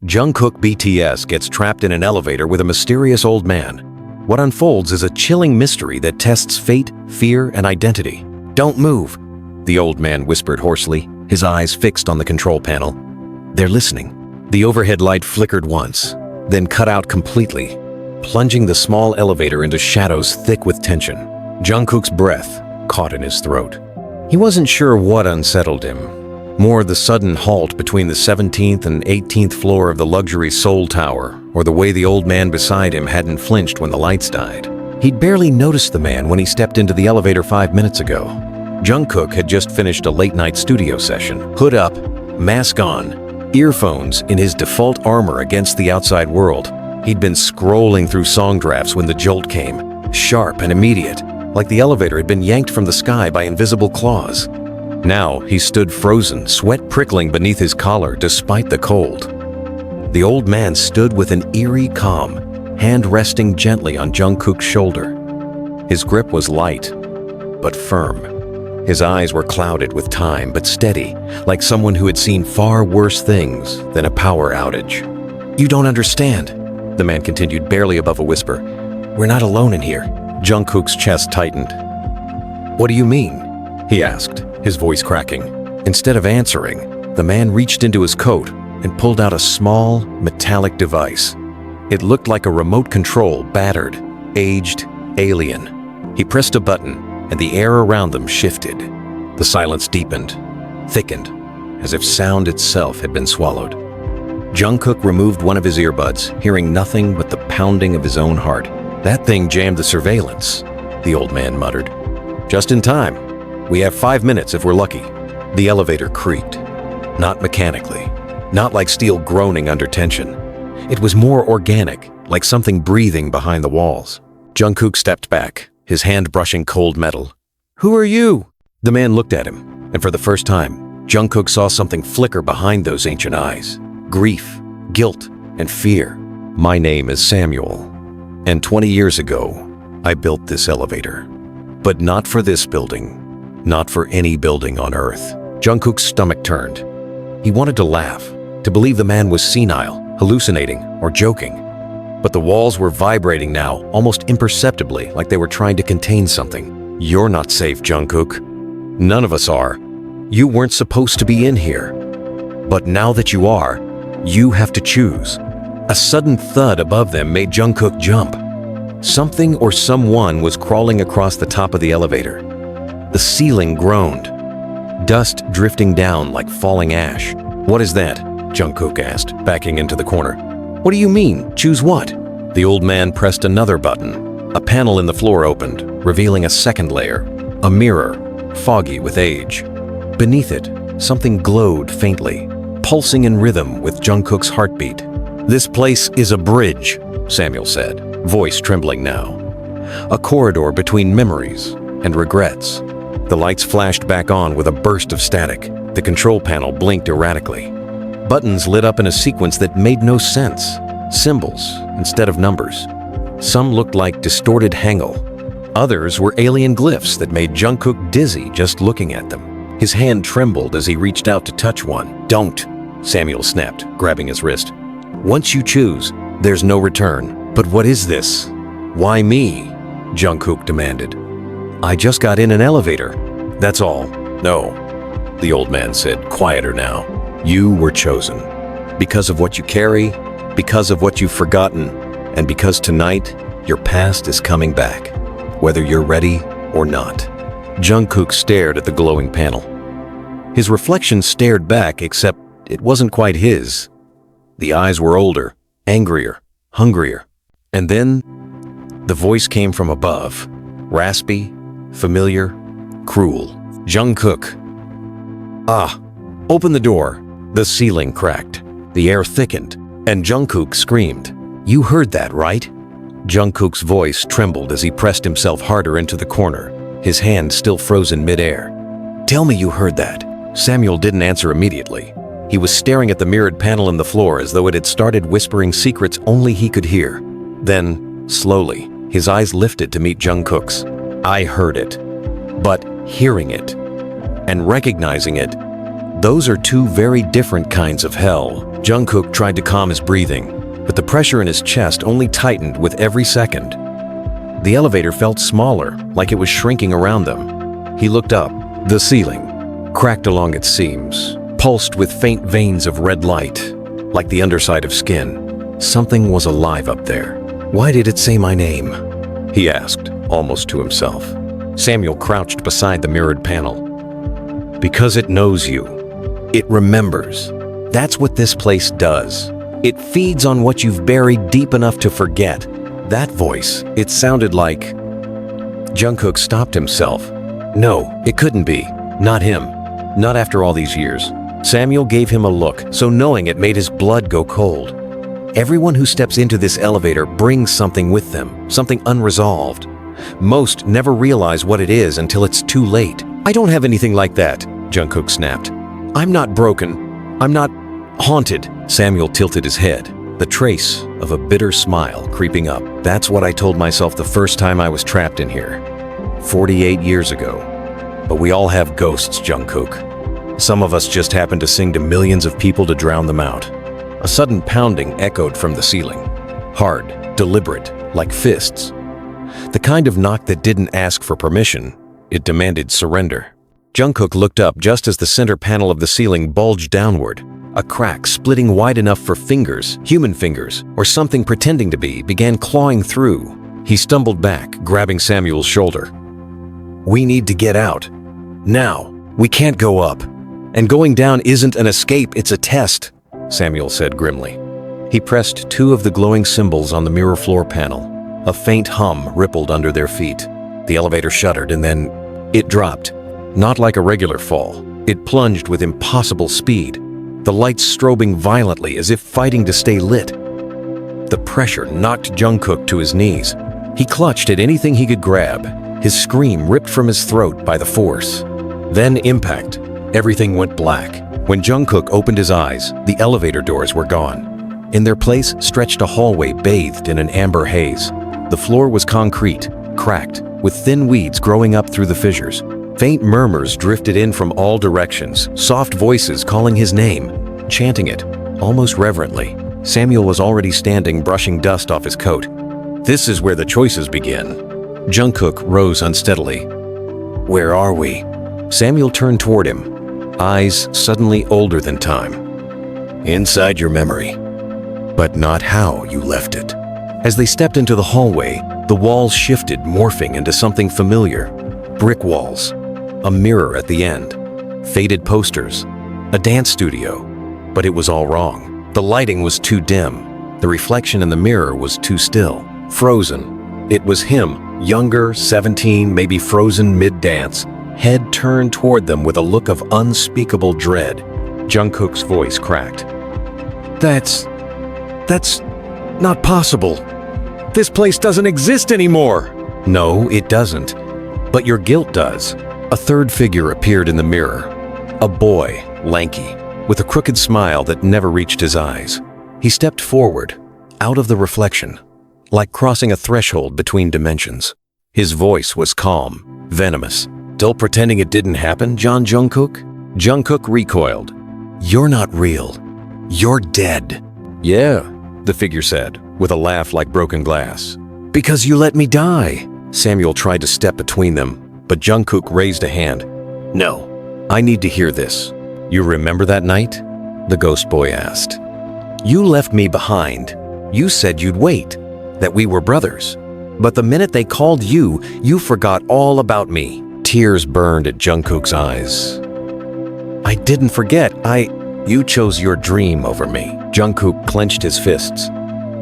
Jungkook BTS gets trapped in an elevator with a mysterious old man. What unfolds is a chilling mystery that tests fate, fear, and identity. "Don't move," the old man whispered hoarsely, his eyes fixed on the control panel. They're listening. The overhead light flickered once, then cut out completely, plunging the small elevator into shadows thick with tension. Jungkook's breath caught in his throat. He wasn't sure what unsettled him. More the sudden halt between the 17th and 18th floor of the luxury Seoul Tower, or the way the old man beside him hadn't flinched when the lights died. He'd barely noticed the man when he stepped into the elevator 5 minutes ago. Jungkook had just finished a late-night studio session, hood up, mask on, earphones in his default armor against the outside world. He'd been scrolling through song drafts when the jolt came, sharp and immediate, like the elevator had been yanked from the sky by invisible claws. Now he stood frozen, sweat prickling beneath his collar despite the cold. The old man stood with an eerie calm, hand resting gently on Jungkook's shoulder. His grip was light, but firm. His eyes were clouded with time, but steady, like someone who had seen far worse things than a power outage. "You don't understand," the man continued, barely above a whisper. "We're not alone in here." Jungkook's chest tightened. "What do you mean?" he asked, his voice cracking. Instead of answering, the man reached into his coat and pulled out a small, metallic device. It looked like a remote control, battered, aged, alien. He pressed a button, and the air around them shifted. The silence deepened, thickened, as if sound itself had been swallowed. Jungkook removed one of his earbuds, hearing nothing but the pounding of his own heart. "That thing jammed the surveillance," the old man muttered. "Just in time. We have 5 minutes if we're lucky." The elevator creaked. Not mechanically, not like steel groaning under tension. It was more organic, like something breathing behind the walls. Jungkook stepped back, his hand brushing cold metal. "Who are you?" The man looked at him, and for the first time, Jungkook saw something flicker behind those ancient eyes. Grief, guilt, and fear. "My name is Samuel, and 20 years ago, I built this elevator. But not for this building. Not for any building on Earth." Jungkook's stomach turned. He wanted to laugh, to believe the man was senile, hallucinating, or joking. But the walls were vibrating now, almost imperceptibly, like they were trying to contain something. "You're not safe, Jungkook. None of us are. You weren't supposed to be in here. But now that you are, you have to choose." A sudden thud above them made Jungkook jump. Something or someone was crawling across the top of the elevator. The ceiling groaned, dust drifting down like falling ash. "What is that?" Jungkook asked, backing into the corner. "What do you mean? Choose what?" The old man pressed another button. A panel in the floor opened, revealing a second layer, a mirror, foggy with age. Beneath it, something glowed faintly, pulsing in rhythm with Jungkook's heartbeat. "This place is a bridge," Samuel said, voice trembling now. "A corridor between memories and regrets." The lights flashed back on with a burst of static. The control panel blinked erratically. Buttons lit up in a sequence that made no sense. Symbols instead of numbers. Some looked like distorted Hangul. Others were alien glyphs that made Jungkook dizzy just looking at them. His hand trembled as he reached out to touch one. "Don't," Samuel snapped, grabbing his wrist. "Once you choose, there's no return." "But what is this? Why me?" Jungkook demanded. "I just got in an elevator. That's all." "No," the old man said, quieter now. "You were chosen. Because of what you carry, because of what you've forgotten, and because tonight, your past is coming back, whether you're ready or not." Jungkook stared at the glowing panel. His reflection stared back, except it wasn't quite his. The eyes were older, angrier, hungrier. And then, the voice came from above, raspy, familiar, cruel. "Jungkook." "Ah, open the door." The ceiling cracked, the air thickened, and Jungkook screamed. "You heard that, right?" Jungkook's voice trembled as he pressed himself harder into the corner, his hand still frozen mid-air. "Tell me you heard that." Samuel didn't answer immediately. He was staring at the mirrored panel in the floor as though it had started whispering secrets only he could hear. Then, slowly, his eyes lifted to meet Jungkook's. "I heard it. But hearing it and recognizing it, those are two very different kinds of hell," Jungkook tried to calm his breathing, but the pressure in his chest only tightened with every second. The elevator felt smaller, like it was shrinking around them. He looked up. The ceiling, cracked along its seams, pulsed with faint veins of red light, like the underside of skin. Something was alive up there. Why did it say my name? He asked, almost to himself. Samuel crouched beside the mirrored panel. Because it knows you. It remembers. That's what this place does. It feeds on what you've buried deep enough to forget. That voice, it sounded like... Jungkook stopped himself. No, it couldn't be. Not him. Not after all these years. Samuel gave him a look, so knowing it made his blood go cold. Everyone who steps into this elevator brings something with them, something unresolved. Most never realize what it is until it's too late. I don't have anything like that, Jungkook snapped. I'm not broken. I'm not haunted. Samuel tilted his head, the trace of a bitter smile creeping up. That's what I told myself the first time I was trapped in here. 48 years ago. But we all have ghosts, Jungkook. Some of us just happen to sing to millions of people to drown them out. A sudden pounding echoed from the ceiling. Hard, deliberate, like fists. The kind of knock that didn't ask for permission. It demanded surrender. Jungkook looked up just as the center panel of the ceiling bulged downward. A crack splitting wide enough for fingers, human fingers, or something pretending to be, began clawing through. He stumbled back, grabbing Samuel's shoulder. We need to get out. Now. We can't go up. And going down isn't an escape, it's a test, Samuel said grimly. He pressed two of the glowing symbols on the mirror floor panel. A faint hum rippled under their feet. The elevator shuddered and then it dropped. Not like a regular fall. It plunged with impossible speed, the lights strobing violently as if fighting to stay lit. The pressure knocked Jungkook to his knees. He clutched at anything he could grab, his scream ripped from his throat by the force. Then impact. Everything went black. When Jungkook opened his eyes, the elevator doors were gone. In their place stretched a hallway bathed in an amber haze. The floor was concrete, cracked, with thin weeds growing up through the fissures. Faint murmurs drifted in from all directions, soft voices calling his name, chanting it, almost reverently. Samuel was already standing, brushing dust off his coat. This is where the choices begin. Jungkook rose unsteadily. Where are we? Samuel turned toward him, eyes suddenly older than time. Inside your memory, but not how you left it. As they stepped into the hallway, the walls shifted, morphing into something familiar. Brick walls, a mirror at the end, faded posters, a dance studio. But it was all wrong. The lighting was too dim. The reflection in the mirror was too still, frozen. It was him, younger, 17, maybe frozen mid-dance, head turned toward them with a look of unspeakable dread. Jungkook's voice cracked. That's not possible. This place doesn't exist anymore. No, it doesn't. But your guilt does. A third figure appeared in the mirror. A boy, lanky, with a crooked smile that never reached his eyes. He stepped forward, out of the reflection, like crossing a threshold between dimensions. His voice was calm, venomous. Still pretending it didn't happen, John Jungkook? Jungkook recoiled. You're not real. You're dead. Yeah, the figure said, with a laugh like broken glass. Because you let me die. Samuel tried to step between them, but Jungkook raised a hand. No, I need to hear this. You remember that night? The ghost boy asked. You left me behind. You said you'd wait, that we were brothers. But the minute they called you, you forgot all about me. Tears burned at Jungkook's eyes. I didn't forget. You chose your dream over me. Jungkook clenched his fists.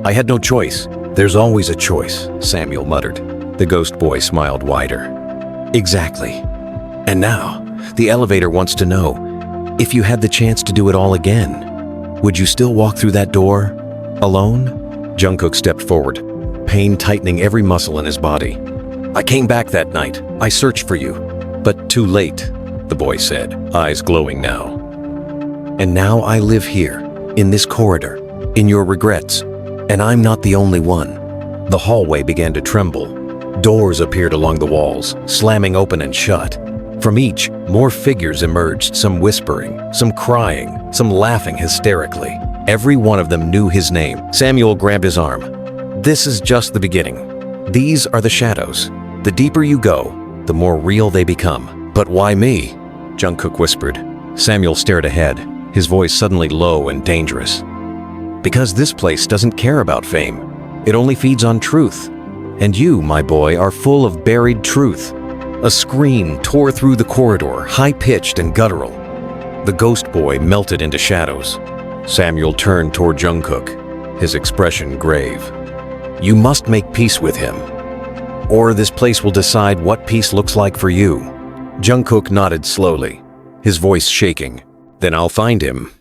I had no choice. There's always a choice, Samuel muttered. The ghost boy smiled wider. Exactly. And now, the elevator wants to know, if you had the chance to do it all again, would you still walk through that door, alone? Jungkook stepped forward, pain tightening every muscle in his body. I came back that night. I searched for you. But too late, the boy said, eyes glowing now. And now I live here, in this corridor, in your regrets. And I'm not the only one. The hallway began to tremble. Doors appeared along the walls, slamming open and shut. From each, more figures emerged, some whispering, some crying, some laughing hysterically. Every one of them knew his name. Samuel grabbed his arm. This is just the beginning. These are the shadows. The deeper you go, the more real they become. But why me? Jungkook whispered. Samuel stared ahead, his voice suddenly low and dangerous. Because this place doesn't care about fame. It only feeds on truth. And you, my boy, are full of buried truth. A scream tore through the corridor, high-pitched and guttural. The ghost boy melted into shadows. Samuel turned toward Jungkook, his expression grave. You must make peace with him, or this place will decide what peace looks like for you. Jungkook nodded slowly, his voice shaking. Then I'll find him.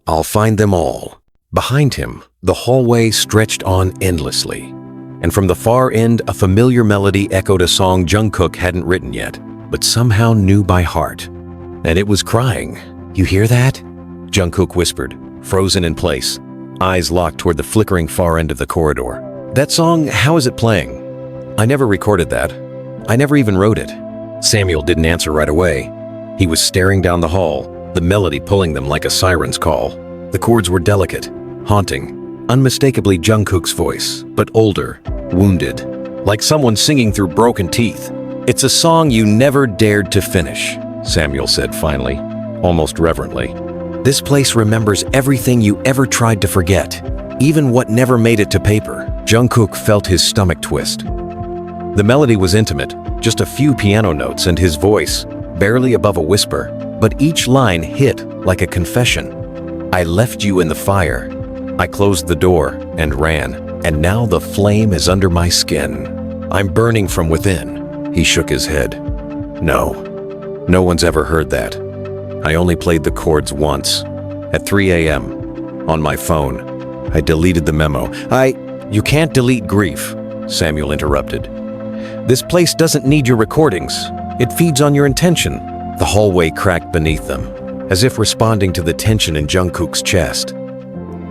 I'll find them all. Behind him, the hallway stretched on endlessly. And from the far end, a familiar melody echoed a song Jungkook hadn't written yet, but somehow knew by heart. And it was crying. You hear that? Jungkook whispered, frozen in place, eyes locked toward the flickering far end of the corridor. That song, how is it playing? I never recorded that. I never even wrote it. Samuel didn't answer right away. He was staring down the hall, the melody pulling them like a siren's call. The chords were delicate, haunting, unmistakably Jungkook's voice, but older, wounded, like someone singing through broken teeth. It's a song you never dared to finish, Samuel said finally, almost reverently. This place remembers everything you ever tried to forget, even what never made it to paper. Jungkook felt his stomach twist. The melody was intimate, just a few piano notes and his voice, barely above a whisper, but each line hit like a confession. I left you in the fire. I closed the door and ran, and now the flame is under my skin. I'm burning from within. He shook his head. No one's ever heard that. I only played the chords once, at 3 a.m., on my phone. I deleted the memo. You can't delete grief, Samuel interrupted. This place doesn't need your recordings. It feeds on your intention. The hallway cracked beneath them, as if responding to the tension in Jungkook's chest.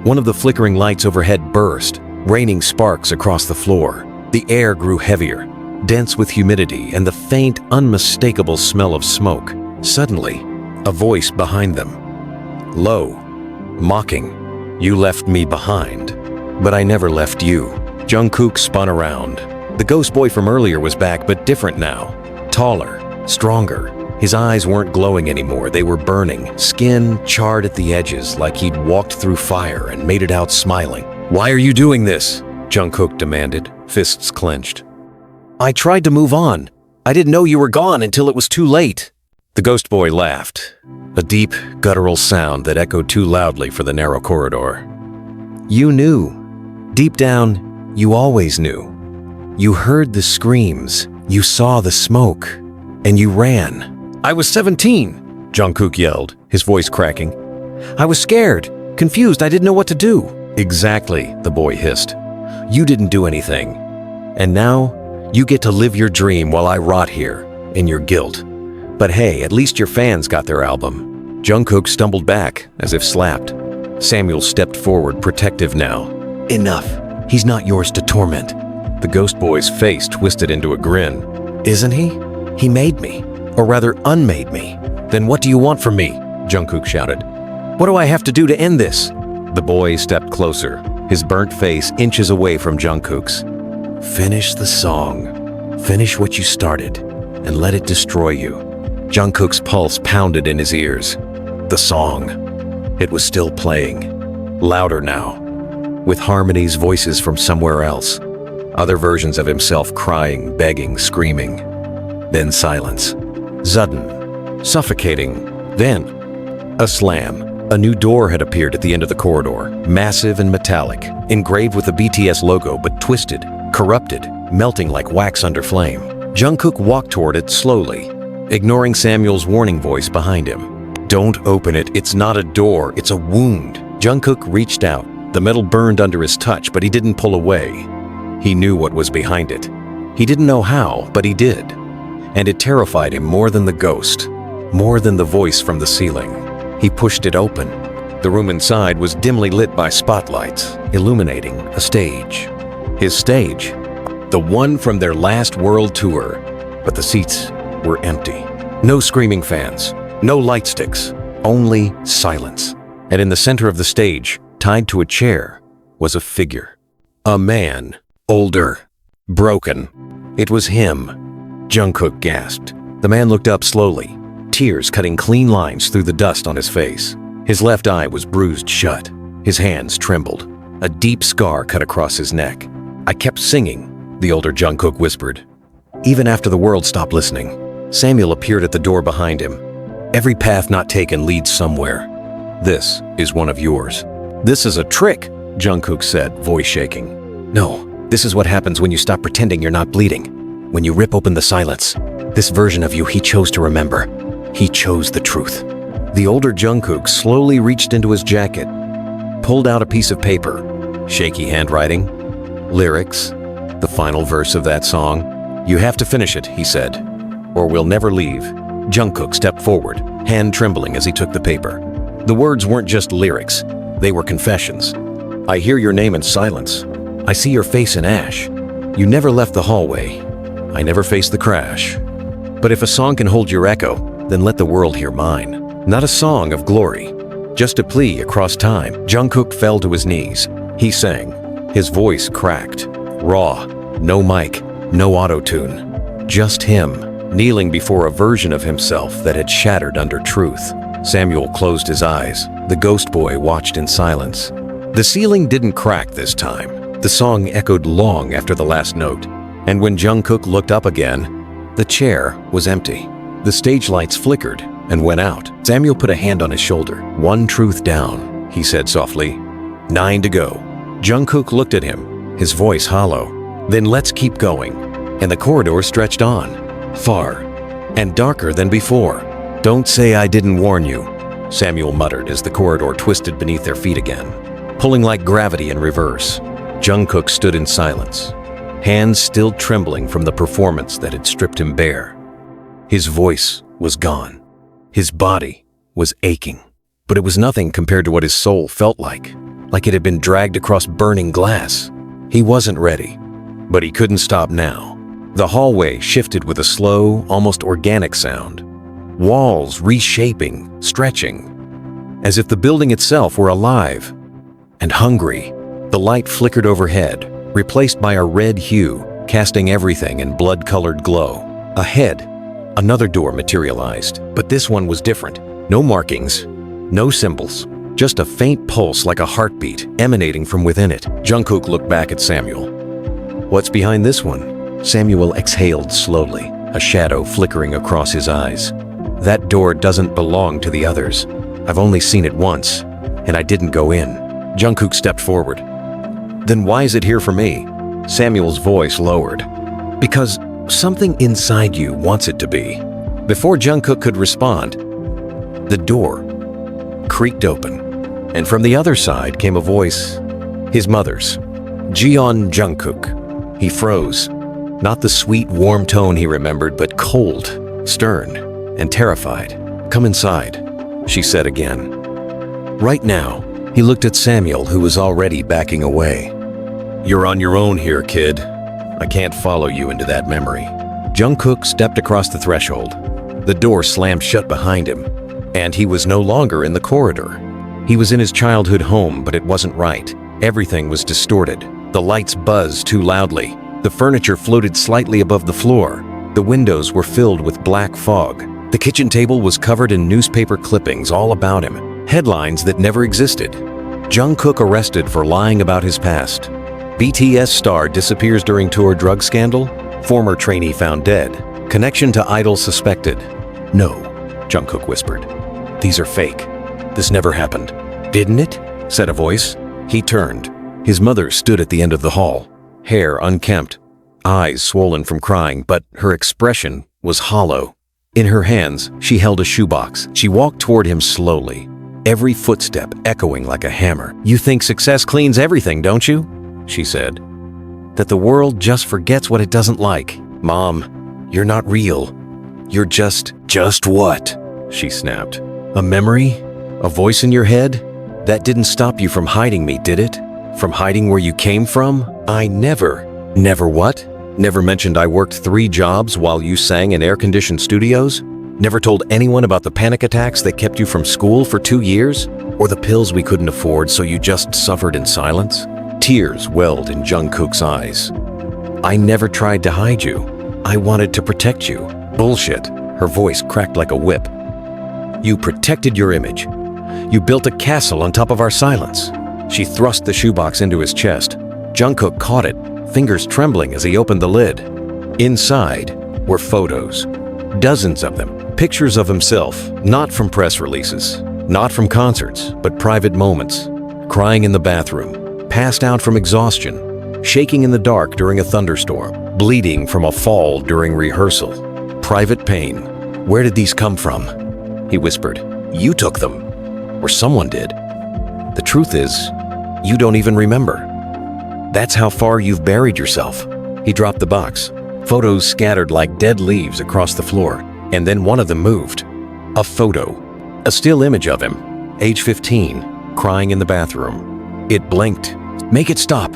One of the flickering lights overhead burst, raining sparks across the floor. The air grew heavier, dense with humidity and the faint, unmistakable smell of smoke. Suddenly, a voice behind them. Low, mocking. You left me behind, but I never left you. Jungkook spun around. The ghost boy from earlier was back, but different now. Taller, stronger. His eyes weren't glowing anymore, they were burning, skin charred at the edges like he'd walked through fire and made it out smiling. Why are you doing this? Jungkook demanded, fists clenched. I tried to move on. I didn't know you were gone until it was too late. The ghost boy laughed, a deep, guttural sound that echoed too loudly for the narrow corridor. You knew. Deep down, you always knew. You heard the screams, you saw the smoke, and you ran. I was 17, Jungkook yelled, his voice cracking. I was scared, confused, I didn't know what to do. Exactly, the boy hissed. You didn't do anything. And now, you get to live your dream while I rot here, in your guilt. But hey, at least your fans got their album. Jungkook stumbled back, as if slapped. Samuel stepped forward, protective now. Enough. He's not yours to torment. The ghost boy's face twisted into a grin. Isn't he? He made me. Or rather, unmade me. Then what do you want from me? Jungkook shouted. What do I have to do to end this? The boy stepped closer, his burnt face inches away from Jungkook's. Finish the song. Finish what you started, and let it destroy you. Jungkook's pulse pounded in his ears. The song. It was still playing. Louder now. With harmonies, voices from somewhere else. Other versions of himself crying, begging, screaming. Then silence. Sudden. Suffocating. Then a slam. A new door had appeared at the end of the corridor, massive and metallic, engraved with the BTS logo but twisted, corrupted, melting like wax under flame. Jungkook walked toward it slowly, ignoring Samuel's warning voice behind him. Don't open it, it's not a door, it's a wound. Jungkook reached out. The metal burned under his touch, but he didn't pull away. He knew what was behind it. He didn't know how, but he did. And it terrified him more than the ghost, more than the voice from the ceiling. He pushed it open. The room inside was dimly lit by spotlights, illuminating a stage. His stage, the one from their last world tour, but the seats were empty. No screaming fans, no light sticks, only silence. And in the center of the stage, tied to a chair, was a figure. A man, older, broken. It was him. Jungkook gasped. The man looked up slowly, tears cutting clean lines through the dust on his face. His left eye was bruised shut. His hands trembled. A deep scar cut across his neck. "I kept singing," the older Jungkook whispered. Even after the world stopped listening, Samuel appeared at the door behind him. "Every path not taken leads somewhere. This is one of yours." "This is a trick," Jungkook said, voice shaking. "No, this is what happens when you stop pretending you're not bleeding. When you rip open the silence. This version of you he chose to remember. He chose the truth." The older Jungkook slowly reached into his jacket, pulled out a piece of paper, shaky handwriting, lyrics, the final verse of that song. "You have to finish it," he said, "or we'll never leave." Jungkook stepped forward, hand trembling as he took the paper. The words weren't just lyrics, they were confessions. "I hear your name in silence. I see your face in ash. You never left the hallway. I never faced the crash. But if a song can hold your echo, then let the world hear mine." Not a song of glory, just a plea across time. Jungkook fell to his knees. He sang. His voice cracked, raw, no mic, no auto-tune. Just him, kneeling before a version of himself that had shattered under truth. Samuel closed his eyes. The ghost boy watched in silence. The ceiling didn't crack this time. The song echoed long after the last note. And when Jungkook looked up again, the chair was empty. The stage lights flickered and went out. Samuel put a hand on his shoulder. "One truth down," he said softly. 9 to go. Jungkook looked at him, his voice hollow. "Then let's keep going." And the corridor stretched on, far and darker than before. "Don't say I didn't warn you," Samuel muttered as the corridor twisted beneath their feet again, pulling like gravity in reverse. Jungkook stood in silence, hands still trembling from the performance that had stripped him bare. His voice was gone. His body was aching, but it was nothing compared to what his soul felt like it had been dragged across burning glass. He wasn't ready, but he couldn't stop now. The hallway shifted with a slow, almost organic sound. Walls reshaping, stretching, as if the building itself were alive and hungry. The light flickered overhead, replaced by a red hue, casting everything in blood-colored glow. Ahead, another door materialized, but this one was different. No markings, no symbols, just a faint pulse like a heartbeat emanating from within it. Jungkook looked back at Samuel. "What's behind this one?" Samuel exhaled slowly, a shadow flickering across his eyes. "That door doesn't belong to the others. I've only seen it once, and I didn't go in." Jungkook stepped forward. "Then why is it here for me?" Samuel's voice lowered. "Because something inside you wants it to be." Before Jungkook could respond, the door creaked open, and from the other side came a voice, his mother's. "Jeon Jungkook." He froze. Not the sweet, warm tone he remembered, but cold, stern, and terrified. "Come inside," she said again. Right now, he looked at Samuel, who was already backing away. "You're on your own here, kid. I can't follow you into that memory." Jungkook stepped across the threshold. The door slammed shut behind him, and he was no longer in the corridor. He was in his childhood home, but it wasn't right. Everything was distorted. The lights buzzed too loudly. The furniture floated slightly above the floor. The windows were filled with black fog. The kitchen table was covered in newspaper clippings all about him, headlines that never existed. Jungkook arrested for lying about his past. BTS star disappears during tour drug scandal. Former trainee found dead. Connection to idol suspected. "No," Jungkook whispered. "These are fake. This never happened." "Didn't it?" said a voice. He turned. His mother stood at the end of the hall, hair unkempt, eyes swollen from crying, but her expression was hollow. In her hands, she held a shoebox. She walked toward him slowly, every footstep echoing like a hammer. "You think success cleans everything, don't you?" she said. "That the world just forgets what it doesn't like. Mom, you're not real. You're just what?" she snapped. "A memory? A voice in your head? That didn't stop you from hiding me, did it? From hiding where you came from? I never what? Never mentioned I worked 3 jobs while you sang in air-conditioned studios? Never told anyone about the panic attacks that kept you from school for 2 years? Or the pills we couldn't afford so you just suffered in silence? Tears welled in Jungkook's eyes. I never tried to hide you. I wanted to protect you. Bullshit. Her voice cracked like a whip. You protected your image. You built a castle on top of our silence. She thrust the shoebox into his chest. Jungkook caught it, fingers trembling as he opened the lid. Inside were photos. Dozens of them. Pictures of himself, not from press releases, not from concerts, but private moments. Crying in the bathroom, passed out from exhaustion, shaking in the dark during a thunderstorm, bleeding from a fall during rehearsal. Private pain. Where did these come from? He whispered. You took them. Or someone did. The truth is, you don't even remember. That's how far you've buried yourself. He dropped the box. Photos scattered like dead leaves across the floor, and then one of them moved. A photo. A still image of him, age 15, crying in the bathroom. It blinked. Make it stop.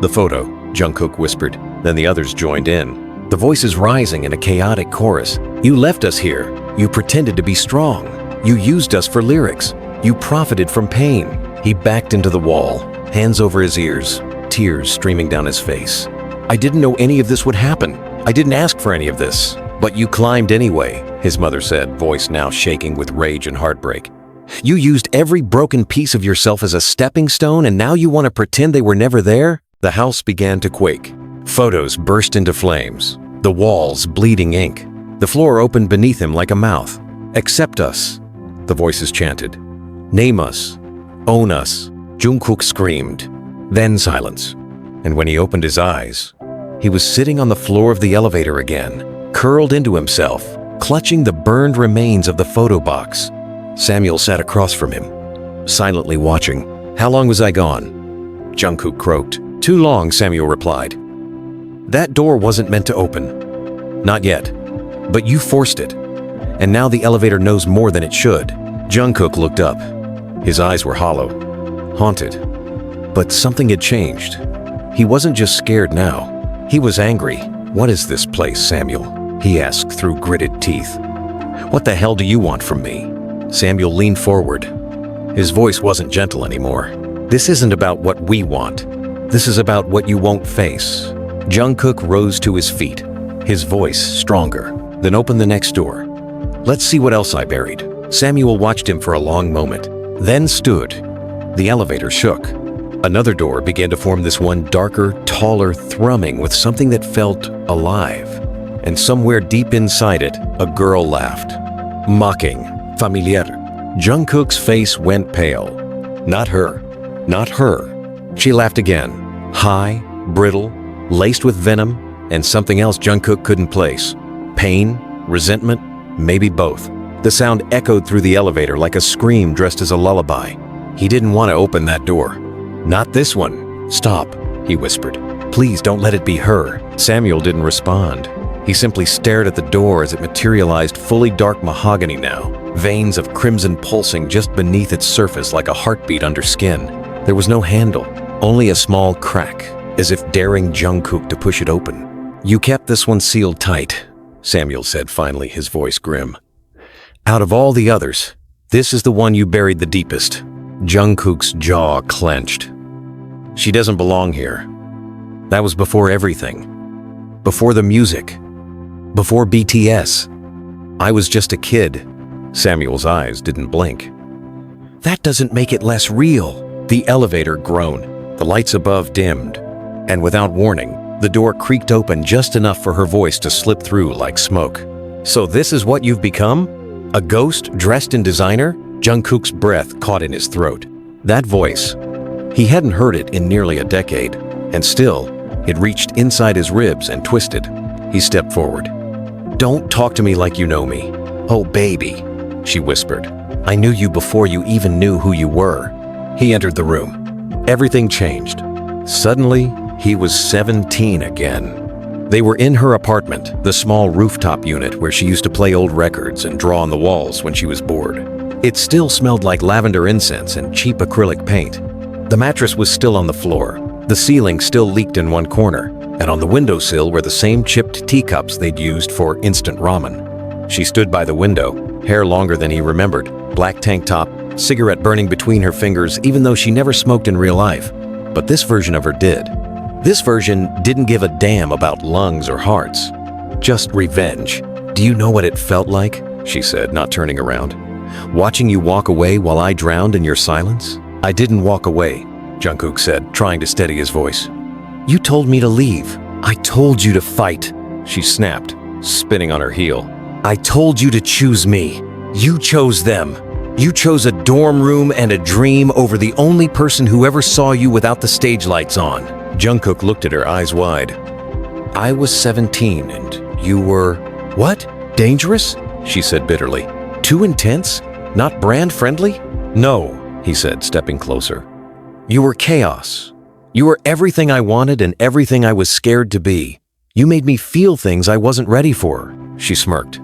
The photo, Jungkook whispered. Then the others joined in. The voices rising in a chaotic chorus. You left us here. You pretended to be strong. You used us for lyrics. You profited from pain. He backed into the wall, hands over his ears, tears streaming down his face. I didn't know any of this would happen. I didn't ask for any of this. But you climbed anyway, his mother said, voice now shaking with rage and heartbreak. You used every broken piece of yourself as a stepping stone, and now you want to pretend they were never there? The house began to quake. Photos burst into flames. The walls bleeding ink. The floor opened beneath him like a mouth. Accept us, the voices chanted. Name us. Own us. Jungkook screamed. Then silence. And when he opened his eyes, he was sitting on the floor of the elevator again, curled into himself, clutching the burned remains of the photo box. Samuel sat across from him, silently watching. How long was I gone? Jungkook croaked. Too long, Samuel replied. That door wasn't meant to open. Not yet. But you forced it. And now the elevator knows more than it should. Jungkook looked up. His eyes were hollow, haunted. But something had changed. He wasn't just scared now. He was angry. What is this place, Samuel? He asked through gritted teeth. What the hell do you want from me? Samuel leaned forward. His voice wasn't gentle anymore. This isn't about what we want. This is about what you won't face. Jungkook rose to his feet, his voice stronger, then opened the next door. Let's see what else I buried. Samuel watched him for a long moment, then stood. The elevator shook. Another door began to form, this one darker, taller, thrumming with something that felt alive. And somewhere deep inside it, a girl laughed. Mocking, familiar. Jungkook's face went pale. Not her. Not her. She laughed again. High, brittle, laced with venom, and something else Jungkook couldn't place. Pain, resentment, maybe both. The sound echoed through the elevator like a scream dressed as a lullaby. He didn't want to open that door. Not this one. Stop, he whispered. Please don't let it be her. Samuel didn't respond. He simply stared at the door as it materialized, fully dark mahogany now, veins of crimson pulsing just beneath its surface like a heartbeat under skin. There was no handle, only a small crack, as if daring Jungkook to push it open. You kept this one sealed tight, Samuel said finally, his voice grim. Out of all the others, this is the one you buried the deepest. Jungkook's jaw clenched. She doesn't belong here. That was before everything. Before the music. Before BTS. I was just a kid. Samuel's eyes didn't blink. That doesn't make it less real. The elevator groaned. The lights above dimmed. And without warning, the door creaked open just enough for her voice to slip through like smoke. So this is what you've become? A ghost dressed in designer? Jungkook's breath caught in his throat. That voice. He hadn't heard it in nearly a decade, and still, it reached inside his ribs and twisted. He stepped forward. Don't talk to me like you know me. Oh, baby, she whispered. I knew you before you even knew who you were. He entered the room. Everything changed. Suddenly, he was 17 again. They were in her apartment, the small rooftop unit where she used to play old records and draw on the walls when she was bored. It still smelled like lavender incense and cheap acrylic paint. The mattress was still on the floor. The ceiling still leaked in one corner, and on the windowsill were the same chipped teacups they'd used for instant ramen. She stood by the window, hair longer than he remembered, black tank top, cigarette burning between her fingers even though she never smoked in real life. But this version of her did. This version didn't give a damn about lungs or hearts. Just revenge. Do you know what it felt like? She said, not turning around. Watching you walk away while I drowned in your silence? I didn't walk away, Jungkook said, trying to steady his voice. You told me to leave. I told you to fight, she snapped, spinning on her heel. I told you to choose me. You chose them. You chose a dorm room and a dream over the only person who ever saw you without the stage lights on. Jungkook looked at her, eyes wide. I was 17 and you were… What? Dangerous? She said bitterly. Too intense? Not brand friendly? No, he said, stepping closer. You were chaos. You were everything I wanted and everything I was scared to be. You made me feel things I wasn't ready for, she smirked.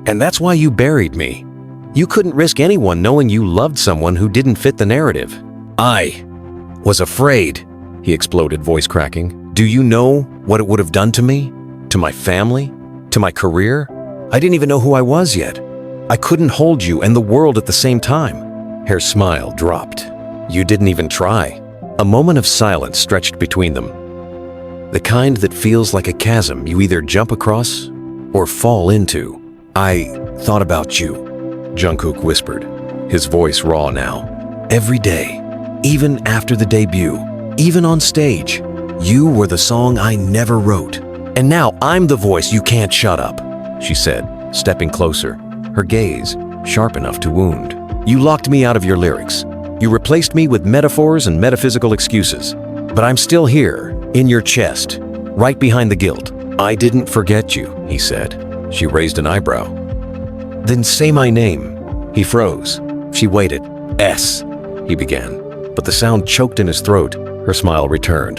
And that's why you buried me. You couldn't risk anyone knowing you loved someone who didn't fit the narrative. I was afraid, he exploded, voice cracking. Do you know what it would have done to me? To my family? To my career? I didn't even know who I was yet. I couldn't hold you and the world at the same time. Her smile dropped. You didn't even try. A moment of silence stretched between them. The kind that feels like a chasm you either jump across or fall into. I thought about you, Jungkook whispered, his voice raw now. Every day, even after the debut, even on stage, you were the song I never wrote. And now I'm the voice you can't shut up, she said, stepping closer, her gaze sharp enough to wound. You locked me out of your lyrics. You replaced me with metaphors and metaphysical excuses. But I'm still here, in your chest, right behind the guilt. I didn't forget you, he said. She raised an eyebrow. Then say my name. He froze. She waited. S, he began. But the sound choked in his throat. Her smile returned.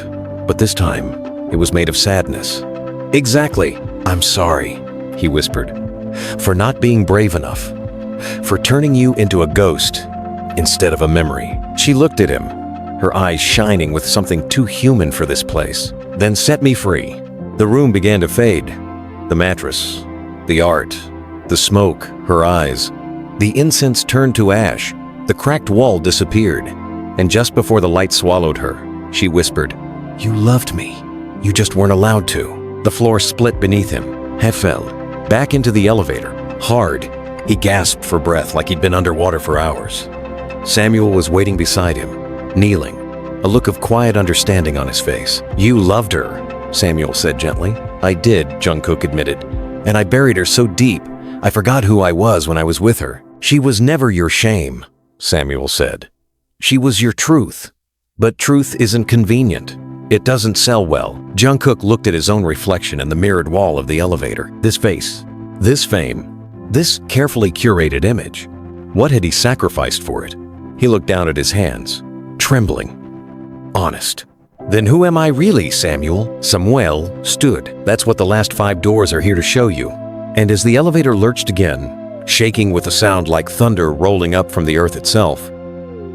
But this time, it was made of sadness. Exactly. I'm sorry, he whispered. For not being brave enough. For turning you into a ghost instead of a memory. She looked at him, her eyes shining with something too human for this place. Then set me free. The room began to fade. The mattress, the art, the smoke, her eyes. The incense turned to ash. The cracked wall disappeared. And just before the light swallowed her, she whispered, You loved me. You just weren't allowed to. The floor split beneath him. He fell back into the elevator. Hard. He gasped for breath like he'd been underwater for hours. Samuel was waiting beside him, kneeling, a look of quiet understanding on his face. You loved her, Samuel said gently. I did, Jungkook admitted. And I buried her so deep, I forgot who I was when I was with her. She was never your shame, Samuel said. She was your truth. But truth isn't convenient. It doesn't sell well. Jungkook looked at his own reflection in the mirrored wall of the elevator. This face, this fame, this carefully curated image. What had he sacrificed for it? He looked down at his hands, trembling. Honest. Then who am I really, Samuel? Samuel stood. That's what the last 5 doors are here to show you. And as the elevator lurched again, shaking with a sound like thunder rolling up from the earth itself,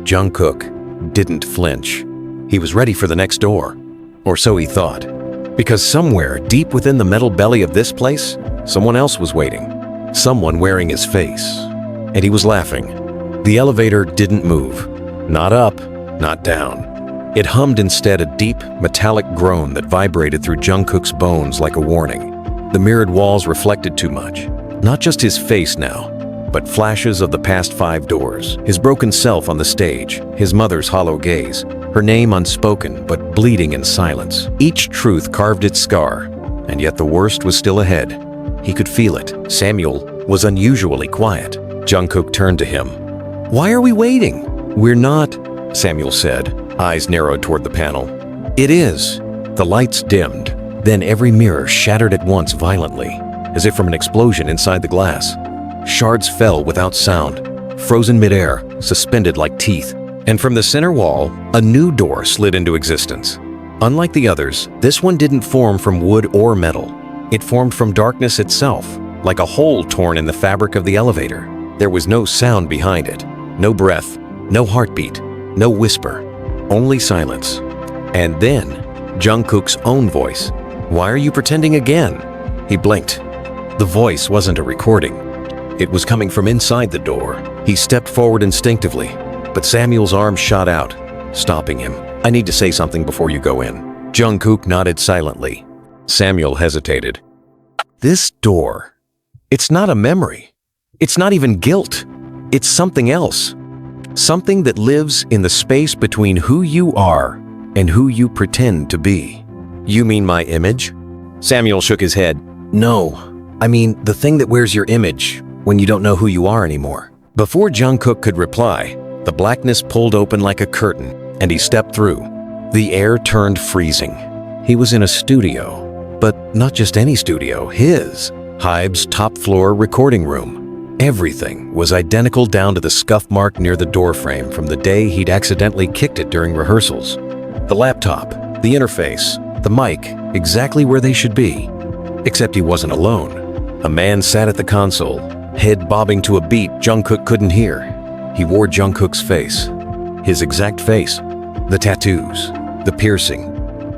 Jungkook didn't flinch. He was ready for the next door. Or so he thought. Because somewhere deep within the metal belly of this place, someone else was waiting. Someone wearing his face. And he was laughing. The elevator didn't move. Not up, not down. It hummed instead a deep, metallic groan that vibrated through Jungkook's bones like a warning. The mirrored walls reflected too much. Not just his face now, but flashes of the past 5 doors. His broken self on the stage, his mother's hollow gaze, her name unspoken but bleeding in silence. Each truth carved its scar, and yet the worst was still ahead. He could feel it. Samuel was unusually quiet. Jungkook turned to him. Why are we waiting? We're not, Samuel said, eyes narrowed toward the panel. It is. The lights dimmed. Then every mirror shattered at once violently, as if from an explosion inside the glass. Shards fell without sound, frozen midair, suspended like teeth. And from the center wall, a new door slid into existence. Unlike the others, this one didn't form from wood or metal. It formed from darkness itself, like a hole torn in the fabric of the elevator. There was no sound behind it, no breath, no heartbeat, no whisper, only silence. And then, Jungkook's own voice. Why are you pretending again? He blinked. The voice wasn't a recording. It was coming from inside the door. He stepped forward instinctively, but Samuel's arm shot out, stopping him. "I need to say something before you go in." Jungkook nodded silently. Samuel hesitated. "This door, it's not a memory. It's not even guilt. It's something else. Something that lives in the space between who you are and who you pretend to be." "You mean my image?" Samuel shook his head. "No, I mean the thing that wears your image when you don't know who you are anymore." Before Jungkook could reply, the blackness pulled open like a curtain, and he stepped through. The air turned freezing. He was in a studio, but not just any studio, his, Hybe's top-floor recording room. Everything was identical down to the scuff mark near the doorframe from the day he'd accidentally kicked it during rehearsals. The laptop, the interface, the mic, exactly where they should be. Except he wasn't alone. A man sat at the console, head bobbing to a beat Jungkook couldn't hear. He wore Jungkook's face. His exact face. The tattoos, the piercing,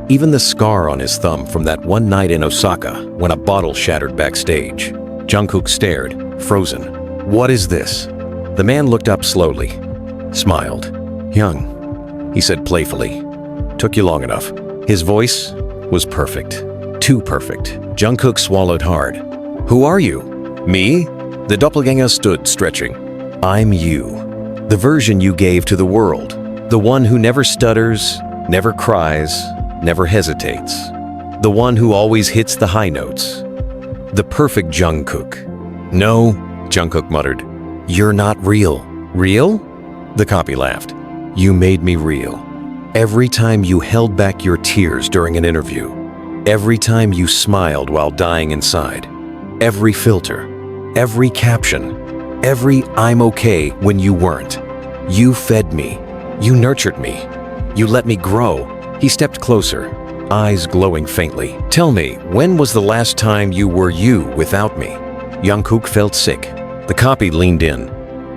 even the scar on his thumb from that one night in Osaka when a bottle shattered backstage. Jungkook stared, frozen. "What is this?" The man looked up slowly, smiled. "Young," he said playfully. "Took you long enough." His voice was perfect. Too perfect. Jungkook swallowed hard. "Who are you?" "Me?" The doppelganger stood, stretching. "I'm you. The version you gave to the world. The one who never stutters, never cries, never hesitates. The one who always hits the high notes. The perfect Jungkook." "No," Jungkook muttered. "You're not real." "Real?" The copy laughed. "You made me real. Every time you held back your tears during an interview. Every time you smiled while dying inside. Every filter. Every caption. Every 'I'm okay' when you weren't. You fed me. You nurtured me. You let me grow." He stepped closer, eyes glowing faintly. "Tell me, when was the last time you were you without me?" Jungkook felt sick. The copy leaned in.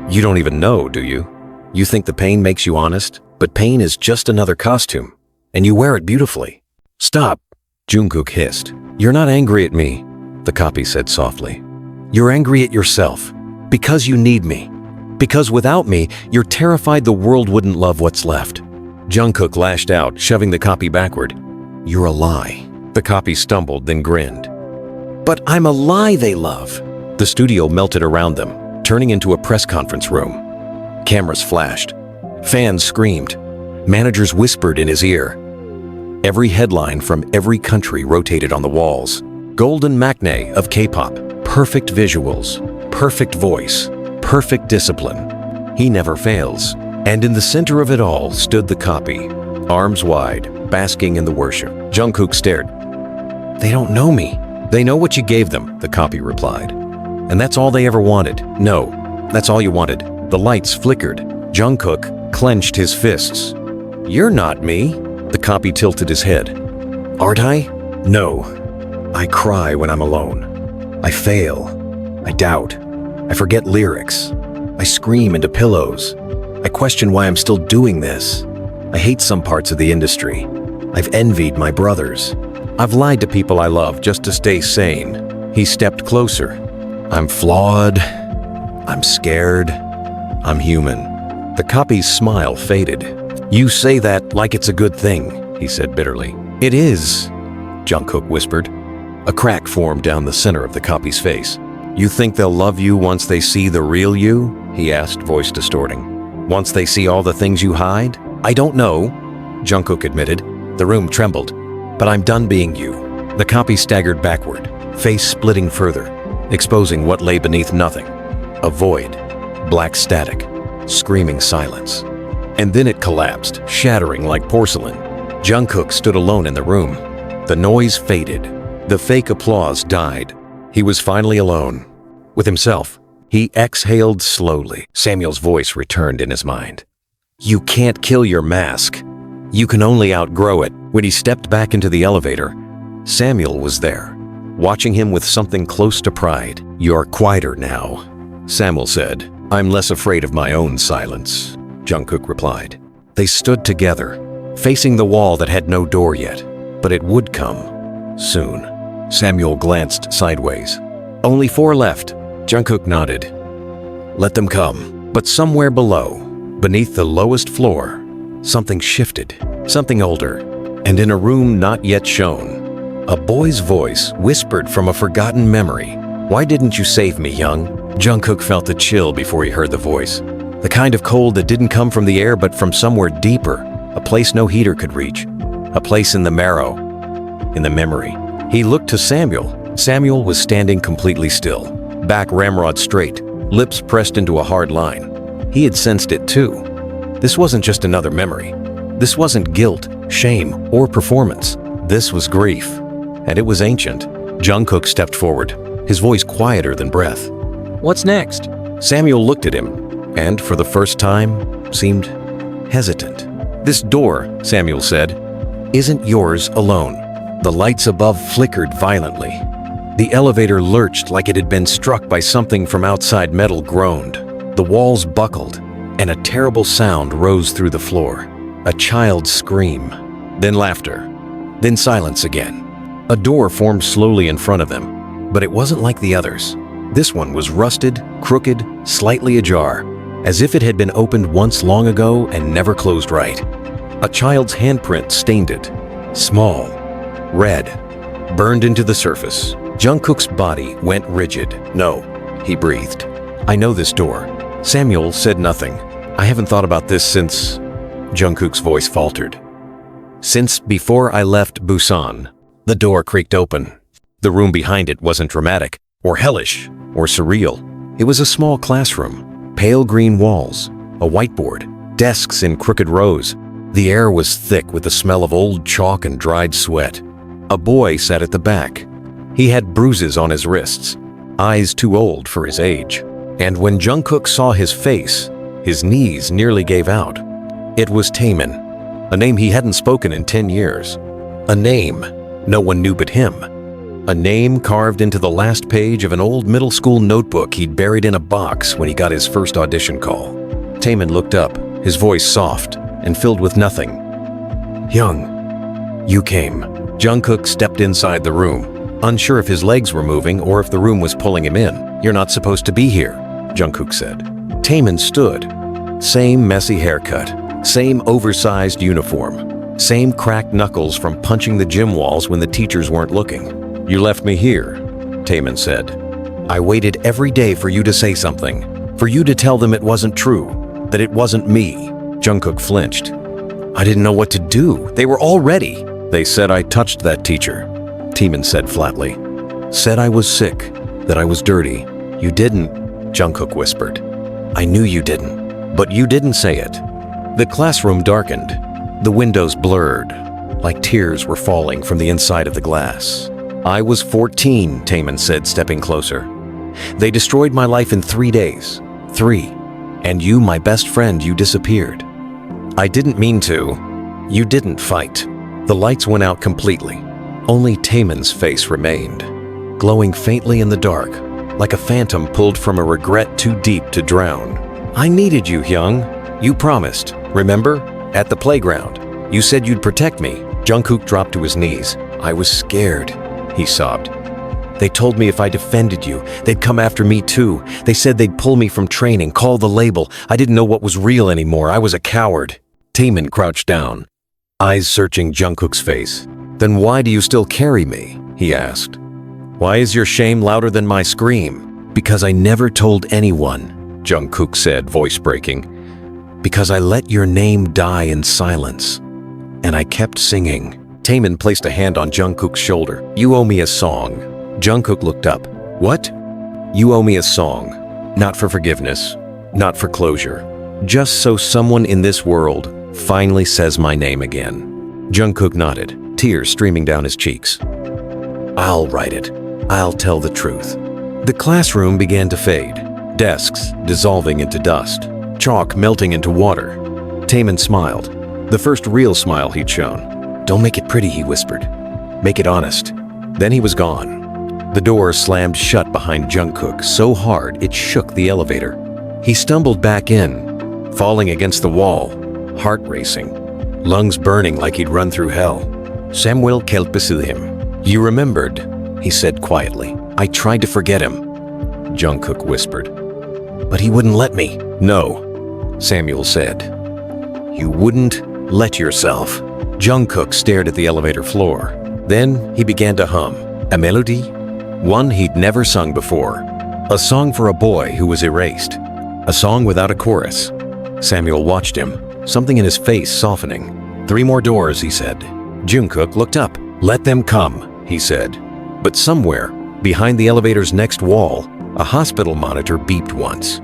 "You don't even know, do you? You think the pain makes you honest, but pain is just another costume, and you wear it beautifully." "Stop," Jungkook hissed. "You're not angry at me," the copy said softly. "You're angry at yourself, because you need me. Because without me, you're terrified the world wouldn't love what's left." Jungkook lashed out, shoving the copy backward. "You're a lie." The copy stumbled, then grinned. "But I'm a lie they love." The studio melted around them, turning into a press conference room. Cameras flashed. Fans screamed. Managers whispered in his ear. Every headline from every country rotated on the walls. Golden matinee of K-pop. Perfect visuals. Perfect voice. Perfect discipline. He never fails. And in the center of it all stood the copy, arms wide, basking in the worship. Jungkook stared. "They don't know me." "They know what you gave them," the copy replied. "And that's all they ever wanted." "No, that's all you wanted." The lights flickered. Jungkook clenched his fists. "You're not me." The copy tilted his head. "Aren't I?" "No. I cry when I'm alone. I fail. I doubt. I forget lyrics. I scream into pillows. I question why I'm still doing this. I hate some parts of the industry. I've envied my brothers. I've lied to people I love just to stay sane." He stepped closer. "I'm flawed. I'm scared. I'm human." The copy's smile faded. "You say that like it's a good thing," he said bitterly. "It is," Jungkook whispered. A crack formed down the center of the copy's face. "You think they'll love you once they see the real you?" he asked, voice distorting. "Once they see all the things you hide?" "I don't know," Jungkook admitted. The room trembled. "But I'm done being you." The copy staggered backward, face splitting further, exposing what lay beneath nothing. A void, black static, screaming silence. And then it collapsed, shattering like porcelain. Jungkook stood alone in the room. The noise faded. The fake applause died. He was finally alone. With himself. He exhaled slowly. Samuel's voice returned in his mind. "You can't kill your mask. You can only outgrow it." When he stepped back into the elevator, Samuel was there, watching him with something close to pride. "You're quieter now," Samuel said. "I'm less afraid of my own silence," Jungkook replied. They stood together, facing the wall that had no door yet, but it would come soon. Samuel glanced sideways. "Only 4 left," Jungkook nodded. Let them come. But somewhere below, beneath the lowest floor, something shifted, something older, and in a room not yet shown, a boy's voice whispered from a forgotten memory. Why didn't you save me, Young? Jungkook felt the chill before he heard the voice. The kind of cold that didn't come from the air but from somewhere deeper, a place no heater could reach, a place in the marrow, in the memory. He looked to Samuel. Samuel was standing completely still, back ramrod straight, lips pressed into a hard line. He had sensed it too. This wasn't just another memory. This wasn't guilt, shame, or performance. This was grief, and it was ancient. Jungkook stepped forward, his voice quieter than breath. What's next? Samuel looked at him, and for the first time, seemed hesitant. This door, Samuel said, isn't yours alone. The lights above flickered violently. The elevator lurched like it had been struck by something from outside. Metal groaned. The walls buckled, and a terrible sound rose through the floor. A child's scream, then laughter, then silence again. A door formed slowly in front of them, but it wasn't like the others. This one was rusted, crooked, slightly ajar, as if it had been opened once long ago and never closed right. A child's handprint stained it, small, red, burned into the surface. Jungkook's body went rigid. No, he breathed. I know this door. Samuel said nothing. I haven't thought about this since... Jungkook's voice faltered. Since before I left Busan. The door creaked open. The room behind it wasn't dramatic, or hellish, or surreal. It was a small classroom, pale green walls, a whiteboard, desks in crooked rows. The air was thick with the smell of old chalk and dried sweat. A boy sat at the back. He had bruises on his wrists, eyes too old for his age. And when Jungkook saw his face, his knees nearly gave out. It was Taehyung, a name he hadn't spoken in 10 years. A name no one knew but him. A name carved into the last page of an old middle school notebook he'd buried in a box when he got his first audition call. Taehyung looked up, his voice soft and filled with nothing. Young, you came. Jungkook stepped inside the room, unsure if his legs were moving or if the room was pulling him in. You're not supposed to be here, Jungkook said. Taehyung stood. Same messy haircut, same oversized uniform, same cracked knuckles from punching the gym walls when the teachers weren't looking. You left me here, Taehyung said. I waited every day for you to say something, for you to tell them it wasn't true, that it wasn't me. Jungkook flinched. I didn't know what to do. They were all ready. They said I touched that teacher, Taehyung said flatly. Said I was sick, that I was dirty. You didn't, Jungkook whispered. I knew you didn't, but you didn't say it. The classroom darkened. The windows blurred, like tears were falling from the inside of the glass. I was 14, Taehyung said, stepping closer. They destroyed my life in 3 days. 3. And you, my best friend, you disappeared. I didn't mean to. You didn't fight. The lights went out completely. Only Taehyung's face remained, glowing faintly in the dark, like a phantom pulled from a regret too deep to drown. I needed you, Hyung. You promised, remember? At the playground. You said you'd protect me. Jungkook dropped to his knees. I was scared, he sobbed. They told me if I defended you, they'd come after me too. They said they'd pull me from training, call the label. I didn't know what was real anymore. I was a coward. Taehyung crouched down, eyes searching Jungkook's face. Then why do you still carry me? He asked. Why is your shame louder than my scream? Because I never told anyone, Jungkook said, voice breaking. Because I let your name die in silence. And I kept singing. Taehyung placed a hand on Jungkook's shoulder. You owe me a song. Jungkook looked up. What? You owe me a song. Not for forgiveness, not for closure. Just so someone in this world finally says my name again. Jungkook nodded, tears streaming down his cheeks. I'll write it. I'll tell the truth. The classroom began to fade, desks dissolving into dust, chalk melting into water. Taehyung smiled, the first real smile he'd shown. Don't make it pretty, he whispered. Make it honest. Then he was gone. The door slammed shut behind Jungkook so hard it shook the elevator. He stumbled back in, falling against the wall, heart racing, lungs burning like he'd run through hell. Samuel knelt beside him. You remembered, he said quietly. I tried to forget him. Jungkook whispered. But he wouldn't let me. No, Samuel said. You wouldn't let yourself. Jungkook stared at the elevator floor. Then he began to hum a melody, one he'd never sung before. A song for a boy who was erased. A song without a chorus. Samuel watched him, something in his face softening. 3 more doors, he said. Jungkook looked up. Let them come, he said. But somewhere, behind the elevator's next wall, a hospital monitor beeped once.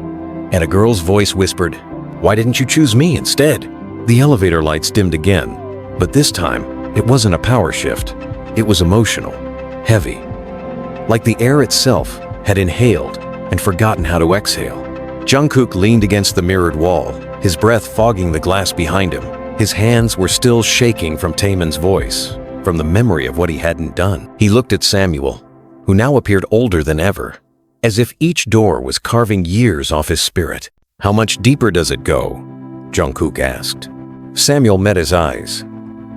And a girl's voice whispered, "Why didn't you choose me instead?" The elevator lights dimmed again, but this time, it wasn't a power shift. It was emotional, heavy. Like the air itself had inhaled and forgotten how to exhale. Jungkook leaned against the mirrored wall, his breath fogging the glass behind him. His hands were still shaking from Taemin's voice, from the memory of what he hadn't done. He looked at Samuel, who now appeared older than ever, as if each door was carving years off his spirit. "How much deeper does it go?" Jungkook asked. Samuel met his eyes.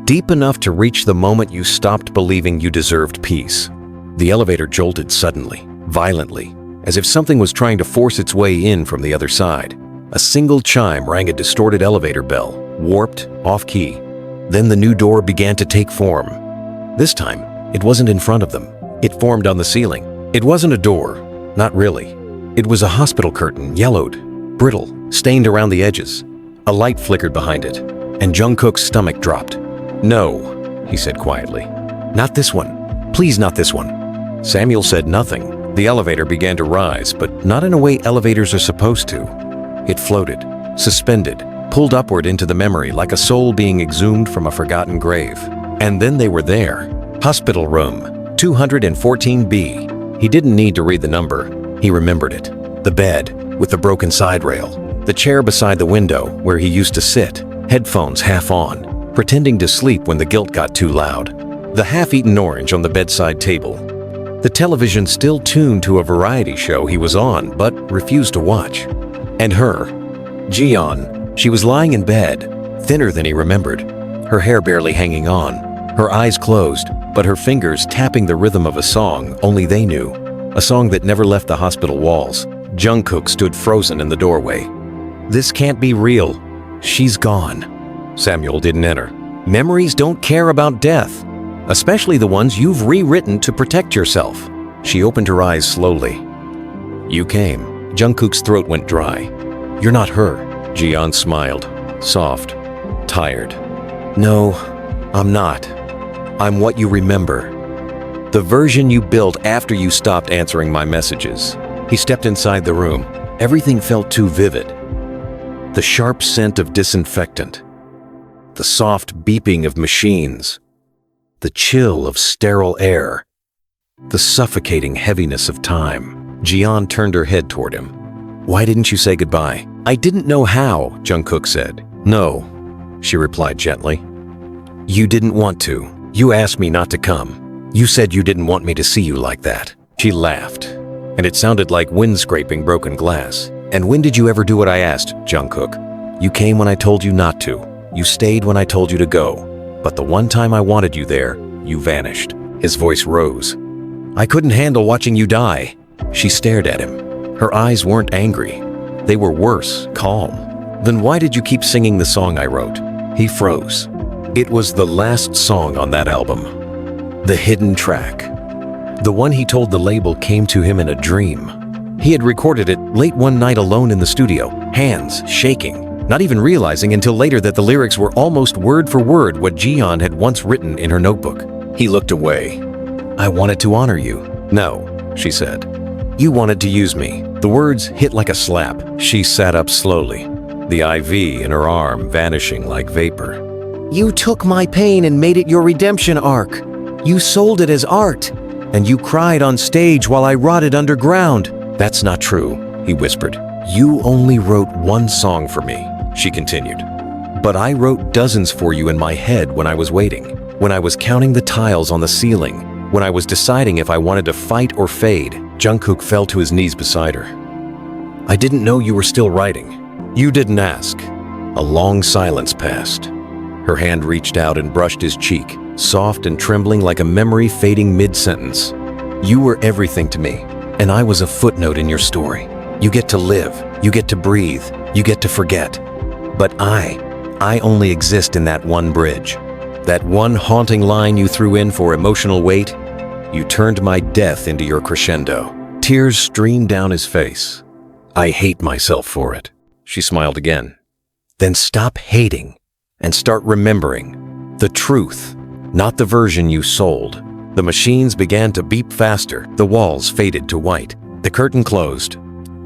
"Deep enough to reach the moment you stopped believing you deserved peace." The elevator jolted suddenly, violently, as if something was trying to force its way in from the other side. A single chime rang a distorted elevator bell, warped, off-key. Then the new door began to take form. This time, it wasn't in front of them. It formed on the ceiling. It wasn't a door, not really. It was a hospital curtain, yellowed, brittle, stained around the edges. A light flickered behind it, and Jungkook's stomach dropped. "No," he said quietly. "Not this one. Please, not this one." Samuel said nothing. The elevator began to rise, but not in a way elevators are supposed to. It floated, suspended, pulled upward into the memory like a soul being exhumed from a forgotten grave. And then they were there. Hospital room, 214B. He didn't need to read the number. He remembered it. The bed, with the broken side rail. The chair beside the window, where he used to sit, headphones half on, pretending to sleep when the guilt got too loud. The half-eaten orange on the bedside table. The television still tuned to a variety show he was on, but refused to watch. And her, Jeon. She was lying in bed, thinner than he remembered, her hair barely hanging on, her eyes closed, but her fingers tapping the rhythm of a song only they knew, a song that never left the hospital walls. Jungkook stood frozen in the doorway. "This can't be real. She's gone." Samuel didn't enter. "Memories don't care about death, especially the ones you've rewritten to protect yourself." She opened her eyes slowly. "You came." Jungkook's throat went dry. "You're not her." Jeon smiled, soft, tired. "No, I'm not. I'm what you remember. The version you built after you stopped answering my messages." He stepped inside the room. Everything felt too vivid. The sharp scent of disinfectant. The soft beeping of machines. The chill of sterile air. The suffocating heaviness of time. Jeon turned her head toward him. "Why didn't you say goodbye?" "I didn't know how," Jungkook said. "No," she replied gently. "You didn't want to. You asked me not to come. You said you didn't want me to see you like that." She laughed, and it sounded like wind scraping broken glass. "And when did you ever do what I asked, Jungkook? You came when I told you not to. You stayed when I told you to go. But the one time I wanted you there, you vanished." His voice rose. "I couldn't handle watching you die." She stared at him. Her eyes weren't angry. They were worse, calm. "Then why did you keep singing the song I wrote?" He froze. It was the last song on that album. The hidden track. The one he told the label came to him in a dream. He had recorded it late one night alone in the studio, hands shaking, not even realizing until later that the lyrics were almost word for word what Jeon had once written in her notebook. He looked away. "I wanted to honor you." "No," she said. "You wanted to use me." The words hit like a slap. She sat up slowly, the IV in her arm vanishing like vapor. "You took my pain and made it your redemption arc. You sold it as art, and you cried on stage while I rotted underground." "That's not true," he whispered. "You only wrote one song for me," she continued. "But I wrote dozens for you in my head when I was waiting, when I was counting the tiles on the ceiling, when I was deciding if I wanted to fight or fade." Jungkook fell to his knees beside her. "I didn't know you were still writing." "You didn't ask." A long silence passed. Her hand reached out and brushed his cheek, soft and trembling like a memory fading mid-sentence. "You were everything to me, and I was a footnote in your story. You get to live, you get to breathe, you get to forget. But I only exist in that one bridge. That one haunting line you threw in for emotional weight, you turned my death into your crescendo. Tears streamed down his face. I hate myself for it. She smiled again. Then stop hating and start remembering the truth, not the version you sold. The machines began to beep faster. The walls faded to white. The curtain closed.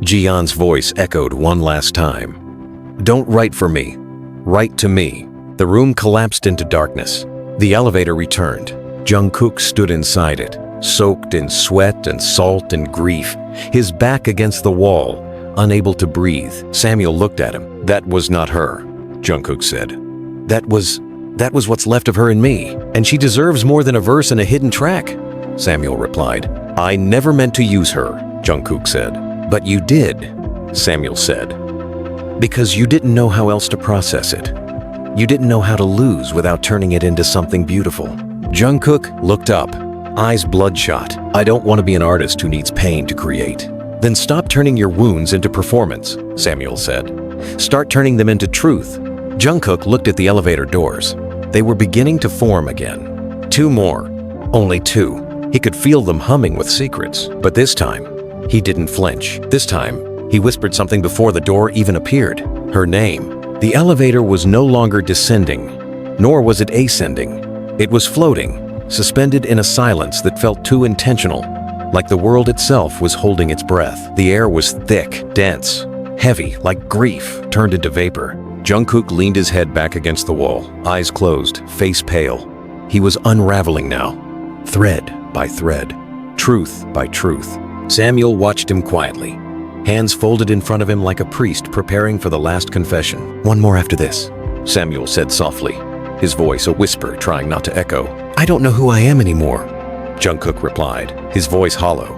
Jeon's voice echoed one last time. Don't write for me. Write to me. The room collapsed into darkness. The elevator returned. Jungkook stood inside it, soaked in sweat and salt and grief, his back against the wall, unable to breathe. Samuel looked at him. That was not her, Jungkook said. That was what's left of her in me, and she deserves more than a verse and a hidden track, Samuel replied. I never meant to use her, Jungkook said. But you did, Samuel said. Because you didn't know how else to process it. You didn't know how to lose without turning it into something beautiful. Jungkook looked up, eyes bloodshot. I don't want to be an artist who needs pain to create. Then stop turning your wounds into performance, Samuel said. Start turning them into truth. Jungkook looked at the elevator doors. They were beginning to form again. 2 more. Only 2. He could feel them humming with secrets. But this time, he didn't flinch. This time, he whispered something before the door even appeared. Her name. The elevator was no longer descending, nor was it ascending. It was floating, suspended in a silence that felt too intentional, like the world itself was holding its breath. The air was thick, dense, heavy, like grief turned into vapor. Jungkook leaned his head back against the wall, eyes closed, face pale. He was unraveling now, thread by thread, truth by truth. Samuel watched him quietly, hands folded in front of him like a priest preparing for the last confession. One more after this, Samuel said softly, his voice a whisper trying not to echo. I don't know who I am anymore, Jungkook replied, his voice hollow,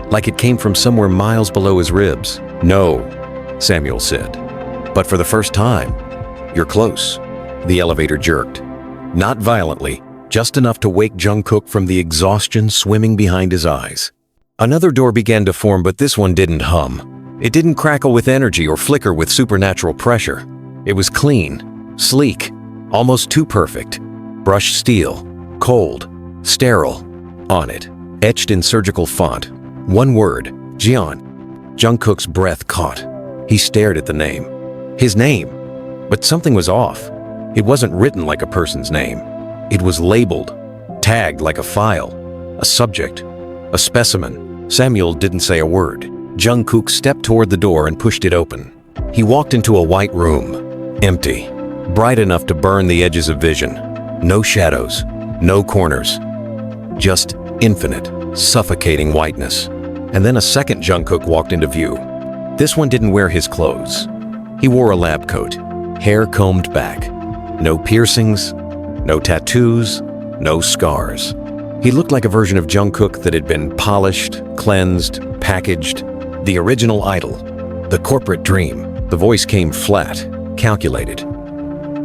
like it came from somewhere miles below his ribs. No, Samuel said, but for the first time, you're close. The elevator jerked, not violently, just enough to wake Jungkook from the exhaustion swimming behind his eyes. Another door began to form, but this one didn't hum. It didn't crackle with energy or flicker with supernatural pressure. It was clean, sleek, almost too perfect. Brushed steel, cold, sterile. On it, etched in surgical font, one word, Jeon. Jungkook's breath caught. He stared at the name. His name. But something was off. It wasn't written like a person's name. It was labeled, tagged like a file, a subject, a specimen. Samuel didn't say a word. Jungkook stepped toward the door and pushed it open. He walked into a white room, empty, bright enough to burn the edges of vision. No shadows, no corners, just infinite, suffocating whiteness. And then a second Jungkook walked into view. This one didn't wear his clothes. He wore a lab coat, hair combed back. No piercings, no tattoos, no scars. He looked like a version of Jungkook that had been polished, cleansed, packaged. The original idol, the corporate dream. The voice came flat, calculated.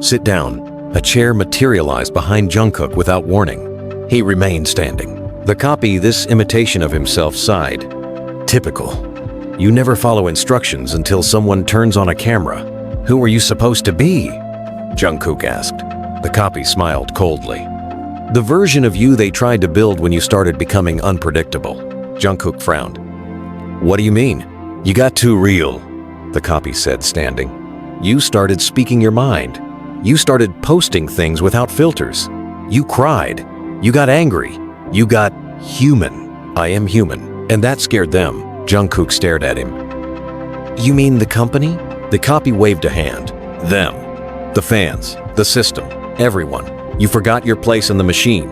Sit down. A chair materialized behind Jungkook without warning. He remained standing. The copy, this imitation of himself, sighed. Typical. You never follow instructions until someone turns on a camera. Who are you supposed to be? Jungkook asked. The copy smiled coldly. The version of you they tried to build when you started becoming unpredictable. Jungkook frowned. What do you mean? You got too real, the copy said, standing. You started speaking your mind. You started posting things without filters. You cried. You got angry. You got human. I am human. And that scared them. Jungkook stared at him. You mean the company? The copy waved a hand. Them. The fans. The system. Everyone. You forgot your place in the machine.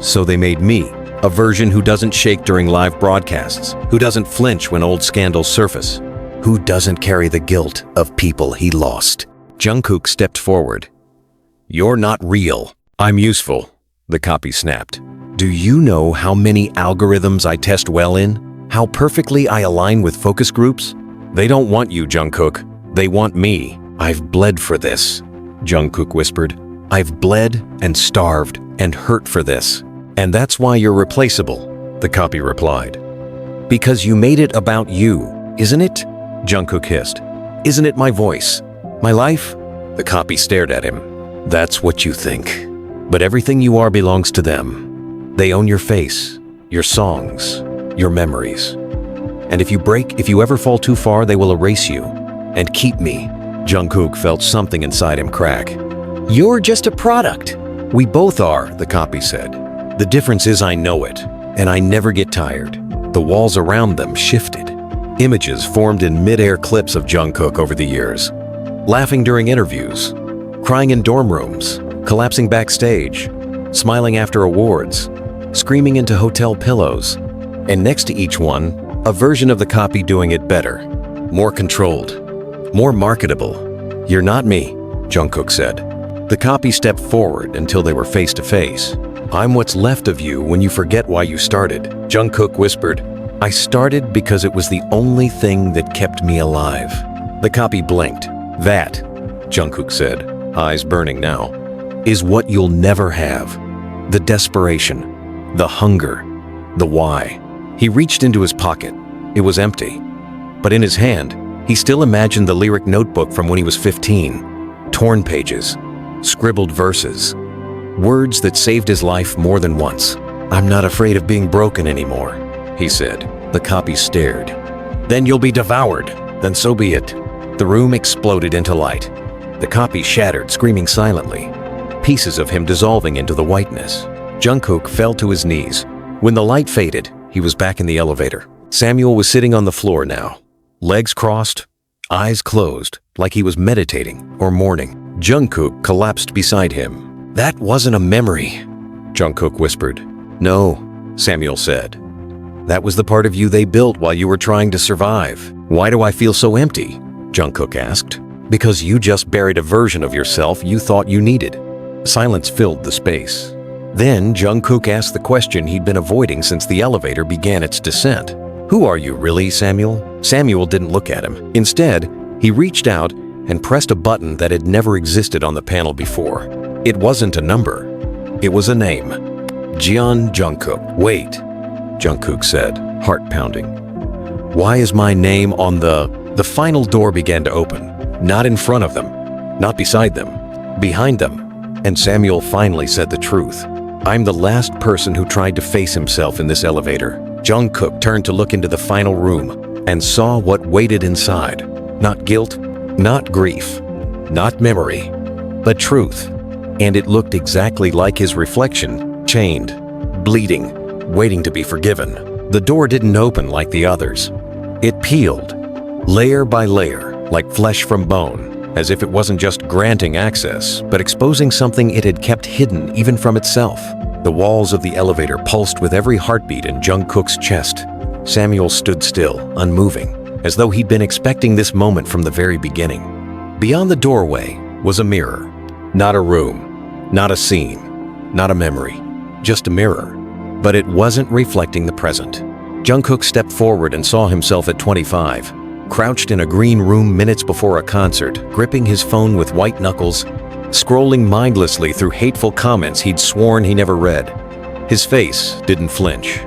So they made me. A version who doesn't shake during live broadcasts, who doesn't flinch when old scandals surface, who doesn't carry the guilt of people he lost. Jungkook stepped forward. You're not real. I'm useful, the copy snapped. Do you know how many algorithms I test well in? How perfectly I align with focus groups? They don't want you, Jungkook. They want me. I've bled for this, Jungkook whispered. I've bled and starved and hurt for this. And that's why you're replaceable, the copy replied. Because you made it about you, isn't it? Jungkook hissed. Isn't it my voice? My life? The copy stared at him. That's what you think. But everything you are belongs to them. They own your face, your songs, your memories. And if you ever fall too far, they will erase you. And keep me. Jungkook felt something inside him crack. You're just a product. We both are, the copy said. The difference is I know it, and I never get tired. The walls around them shifted. Images formed in mid-air clips of Jungkook over the years. Laughing during interviews, crying in dorm rooms, collapsing backstage, smiling after awards, screaming into hotel pillows. And next to each one, a version of the copy doing it better. More controlled, more marketable. You're not me, Jungkook said. The copy stepped forward until they were face to face. I'm what's left of you when you forget why you started, Jungkook whispered. I started because it was the only thing that kept me alive. The copy blinked. That, Jungkook said, eyes burning now, is what you'll never have. The desperation, the hunger, the why. He reached into his pocket. It was empty. But in his hand, he still imagined the lyric notebook from when he was 15. Torn pages, scribbled verses, words that saved his life more than once. I'm not afraid of being broken anymore, he said. The copy stared. Then you'll be devoured. Then so be it. The room exploded into light. The copy shattered, screaming silently, pieces of him dissolving into the whiteness. Jungkook fell to his knees. When the light faded, he was back in the elevator. Samuel was sitting on the floor now, legs crossed, eyes closed, like he was meditating or mourning. Jungkook collapsed beside him. That wasn't a memory, Jungkook whispered. No, Samuel said. That was the part of you they built while you were trying to survive. Why do I feel so empty? Jungkook asked. Because you just buried a version of yourself you thought you needed. Silence filled the space. Then Jungkook asked the question he'd been avoiding since the elevator began its descent. Who are you really, Samuel? Samuel didn't look at him. Instead, he reached out and pressed a button that had never existed on the panel before. It wasn't a number. It was a name. Jeon Jungkook. Wait, Jungkook said, heart pounding. Why is my name on the final door began to open. Not in front of them, not beside them, behind them. And Samuel finally said the truth. I'm the last person who tried to face himself in this elevator. Jungkook turned to look into the final room and saw what waited inside. Not guilt, not grief, not memory, but truth. And it looked exactly like his reflection, chained, bleeding, waiting to be forgiven. The door didn't open like the others. It peeled, layer by layer, like flesh from bone, as if it wasn't just granting access, but exposing something it had kept hidden even from itself. The walls of the elevator pulsed with every heartbeat in Jungkook's chest. Samuel stood still, unmoving, as though he'd been expecting this moment from the very beginning. Beyond the doorway was a mirror. Not a room, not a scene, not a memory, just a mirror. But it wasn't reflecting the present. Jungkook stepped forward and saw himself at 25, crouched in a green room minutes before a concert, gripping his phone with white knuckles, scrolling mindlessly through hateful comments he'd sworn he never read. His face didn't flinch,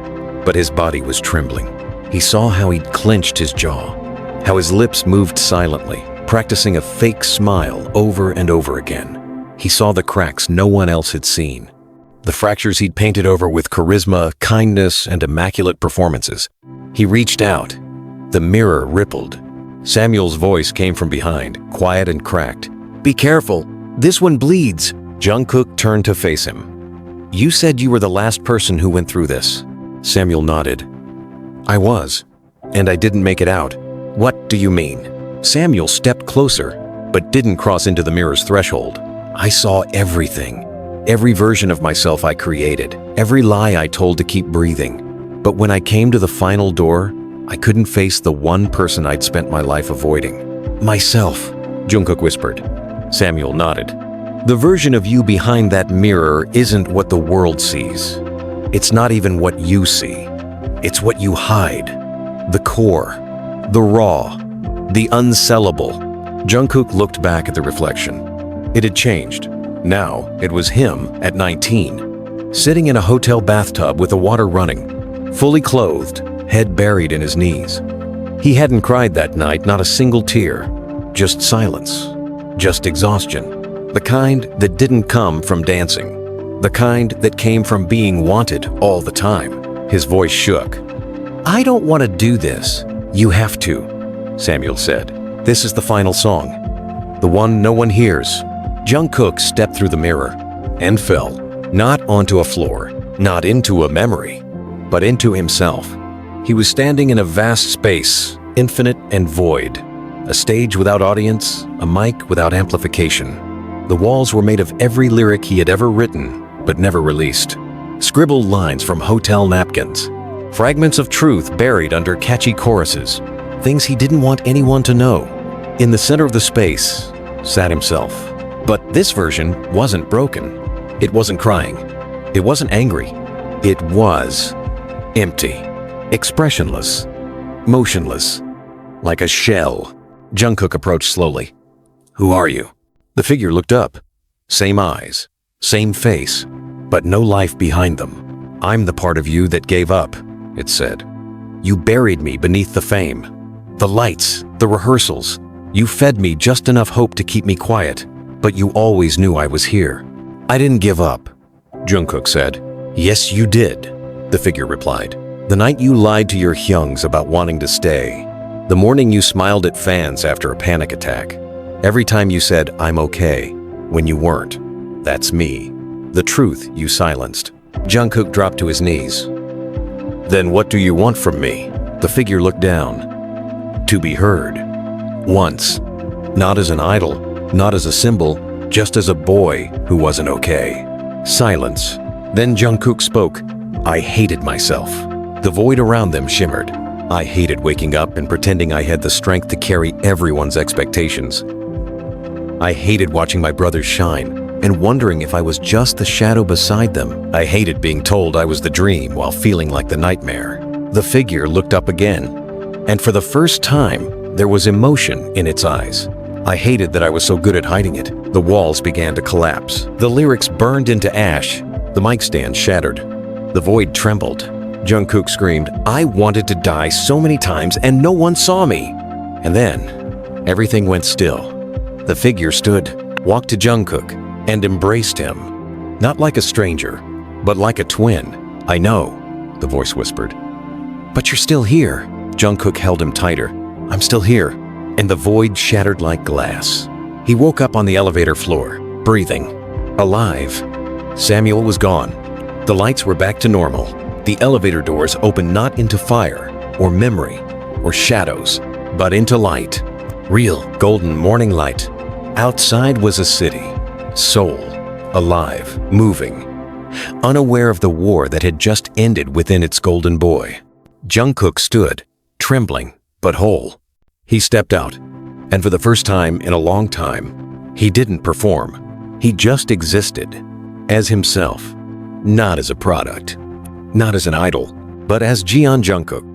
but his body was trembling. He saw how he'd clenched his jaw, how his lips moved silently, practicing a fake smile over and over again. He saw the cracks no one else had seen, the fractures he'd painted over with charisma, kindness, and immaculate performances. He reached out. The mirror rippled. Samuel's voice came from behind, quiet and cracked. Be careful, this one bleeds. Jungkook turned to face him. You said you were the last person who went through this. Samuel nodded. I was, and I didn't make it out. What do you mean? Samuel stepped closer, but didn't cross into the mirror's threshold. I saw everything. Every version of myself I created, every lie I told to keep breathing. But when I came to the final door, I couldn't face the one person I'd spent my life avoiding. Myself, Jungkook whispered. Samuel nodded. The version of you behind that mirror isn't what the world sees. It's not even what you see. It's what you hide. The core, the raw, the unsellable. Jungkook looked back at the reflection. It had changed. Now it was him at 19, sitting in a hotel bathtub with the water running, fully clothed, head buried in his knees. He hadn't cried that night, not a single tear. Just silence. Just exhaustion. The kind that didn't come from dancing. The kind that came from being wanted all the time. His voice shook. "I don't want to do this." "You have to," Samuel said. "This is the final song. The one no one hears." Jungkook stepped through the mirror and fell, not onto a floor, not into a memory, but into himself. He was standing in a vast space, infinite and void. A stage without audience, a mic without amplification. The walls were made of every lyric he had ever written, but never released. Scribbled lines from hotel napkins. Fragments of truth buried under catchy choruses. Things he didn't want anyone to know. In the center of the space sat himself. But this version wasn't broken. It wasn't crying. It wasn't angry. It was empty. Expressionless. Motionless. Like a shell. Jungkook approached slowly. "Who are you?" The figure looked up. Same eyes. Same face. But no life behind them. "I'm the part of you that gave up," it said. "You buried me beneath the fame. The lights, the rehearsals. You fed me just enough hope to keep me quiet, but you always knew I was here." "I didn't give up," Jungkook said. "Yes, you did," the figure replied. "The night you lied to your hyungs about wanting to stay. The morning you smiled at fans after a panic attack. Every time you said, 'I'm okay,' when you weren't. That's me. The truth you silenced." Jungkook dropped to his knees. "Then what do you want from me?" The figure looked down. "To be heard. Once. Not as an idol, not as a symbol, just as a boy who wasn't okay." Silence. Then Jungkook spoke. "I hated myself." The void around them shimmered. "I hated waking up and pretending I had the strength to carry everyone's expectations. I hated watching my brothers shine and wondering if I was just the shadow beside them. I hated being told I was the dream while feeling like the nightmare." The figure looked up again, and for the first time, there was emotion in its eyes. "I hated that I was so good at hiding it." The walls began to collapse. The lyrics burned into ash. The mic stand shattered. The void trembled. Jungkook screamed, "I wanted to die so many times and no one saw me." And then, everything went still. The figure stood, walked to Jungkook, and embraced him. Not like a stranger, but like a twin. "I know," the voice whispered. "But you're still here." Jungkook held him tighter. "I'm still here." And the void shattered like glass. He woke up on the elevator floor, breathing, alive. Samuel was gone. The lights were back to normal. The elevator doors opened not into fire, or memory, or shadows, but into light. Real golden morning light. Outside was a city, soul, alive, moving, unaware of the war that had just ended within its golden boy. Jungkook stood, trembling, but whole. He stepped out, and for the first time in a long time, he didn't perform. He just existed, as himself, not as a product, not as an idol, but as Jeon Jungkook.